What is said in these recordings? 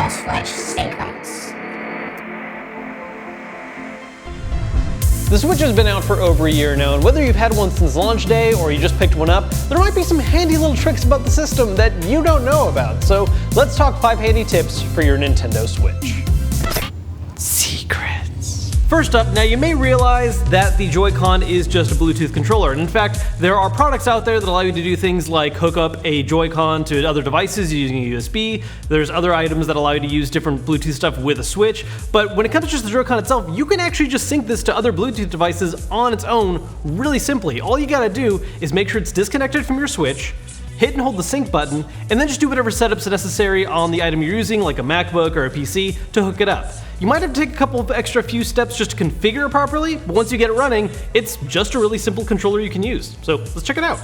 Switch secrets. The Switch has been out for over a year now, and whether you've had one since launch day or you just picked one up, there might be some handy little tricks about the system that you don't know about. So let's talk 5 handy tips for your Nintendo Switch. Secrets. First up, now you may realize that the Joy-Con is just a Bluetooth controller, and in fact, there are products out there that allow you to do things like hook up a Joy-Con to other devices using a USB. There's other items that allow you to use different Bluetooth stuff with a Switch, but when it comes to just the Joy-Con itself, you can actually just sync this to other Bluetooth devices on its own really simply. All you gotta do is make sure it's disconnected from your Switch, hit and hold the sync button, and then just do whatever setups are necessary on the item you're using, like a MacBook or a PC, to hook it up. You might have to take a couple of extra few steps just to configure it properly, but once you get it running, it's just a really simple controller you can use. So let's check it out.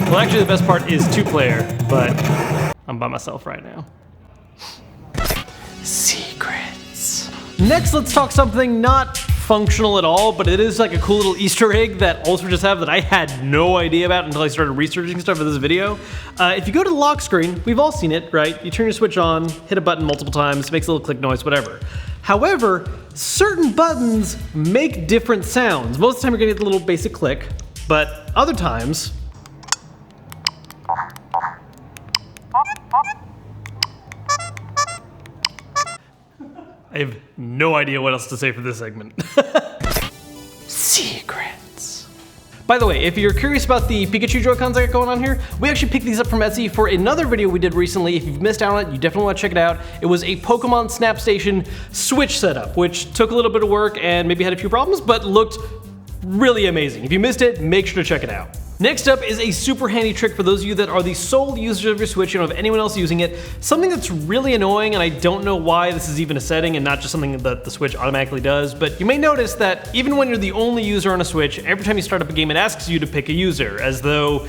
Well, actually the best part is 2-player, but I'm by myself right now. Secrets. Next, let's talk something not functional at all, but it is like a cool little Easter egg that all Switches have that I had no idea about until I started researching stuff for this video. If you go to the lock screen, we've all seen it, right? You turn your Switch on, hit a button multiple times, makes a little click noise, whatever. However, certain buttons make different sounds. Most of the time you're gonna get the little basic click, but other times, I have no idea what else to say for this segment. Secrets. By the way, if you're curious about the Pikachu Joy-Cons I got going on here, we actually picked these up from Etsy for another video we did recently. If you've missed out on it, you definitely want to check it out. It was a Pokemon Snap Station Switch setup, which took a little bit of work and maybe had a few problems, but looked really amazing. If you missed it, make sure to check it out. Next up is a super handy trick for those of you that are the sole users of your Switch. You don't have anyone else using it. Something that's really annoying, and I don't know why this is even a setting and not just something that the Switch automatically does, but you may notice that even when you're the only user on a Switch, every time you start up a game, it asks you to pick a user, as though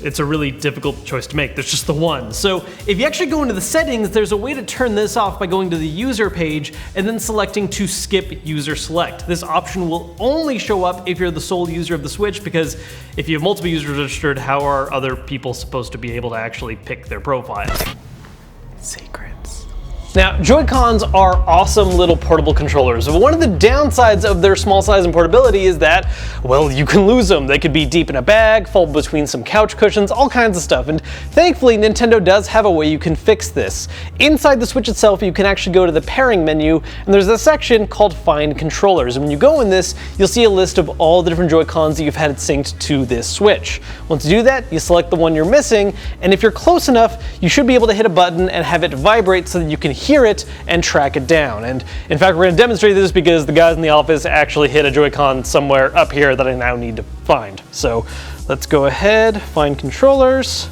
it's a really difficult choice to make. There's just the one. So if you actually go into the settings, there's a way to turn this off by going to the user page and then selecting to skip user select. This option will only show up if you're the sole user of the Switch, because if you have multiple users registered, how are other people supposed to be able to actually pick their profile? Secrets. Now, Joy-Cons are awesome little portable controllers, but one of the downsides of their small size and portability is that, well, you can lose them. They could be deep in a bag, fall between some couch cushions, all kinds of stuff, and thankfully Nintendo does have a way you can fix this. Inside the Switch itself, you can actually go to the pairing menu, and there's a section called Find Controllers, and when you go in this, you'll see a list of all the different Joy-Cons that you've had synced to this Switch. Once you do that, you select the one you're missing, and if you're close enough, you should be able to hit a button and have it vibrate so that you can hear it and track it down. And in fact, we're going to demonstrate this because the guys in the office actually hit a Joy-Con somewhere up here that I now need to find. So let's go ahead, find controllers.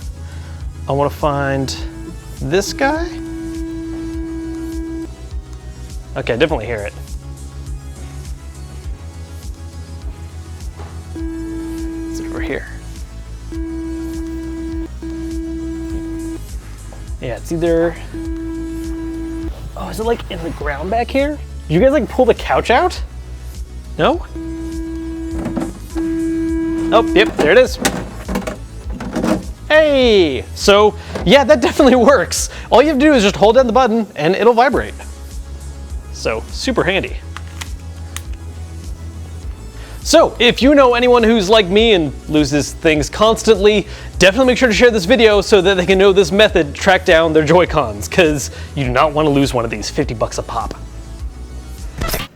I want to find this guy. Okay, definitely hear it. It's over here. Yeah, it's either, oh, is it like in the ground back here? Did you guys like pull the couch out? No? Oh, yep, there it is. Hey! So, yeah, that definitely works. All you have to do is just hold down the button and it'll vibrate. So, super handy. So, if you know anyone who's like me and loses things constantly, definitely make sure to share this video so that they can know this method to track down their Joy-Cons, because you do not want to lose one of these, 50 bucks a pop.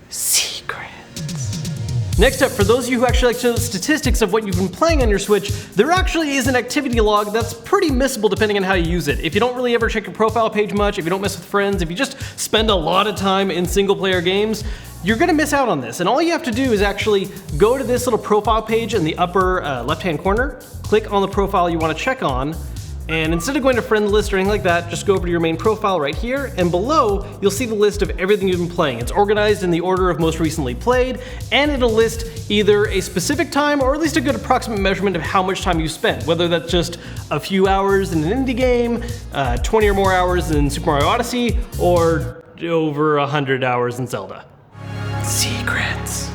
Secrets. Next up, for those of you who actually like to know the statistics of what you've been playing on your Switch, there actually is an activity log that's pretty missable depending on how you use it. If you don't really ever check your profile page much, if you don't mess with friends, if you just spend a lot of time in single-player games, you're gonna miss out on this. And all you have to do is actually go to this little profile page in the upper left-hand corner, click on the profile you wanna check on, and instead of going to friend list or anything like that, just go over to your main profile right here, and below, you'll see the list of everything you've been playing. It's organized in the order of most recently played, and it'll list either a specific time or at least a good approximate measurement of how much time you spent, whether that's just a few hours in an indie game, 20 or more hours in Super Mario Odyssey, or over 100 hours in Zelda. Secrets.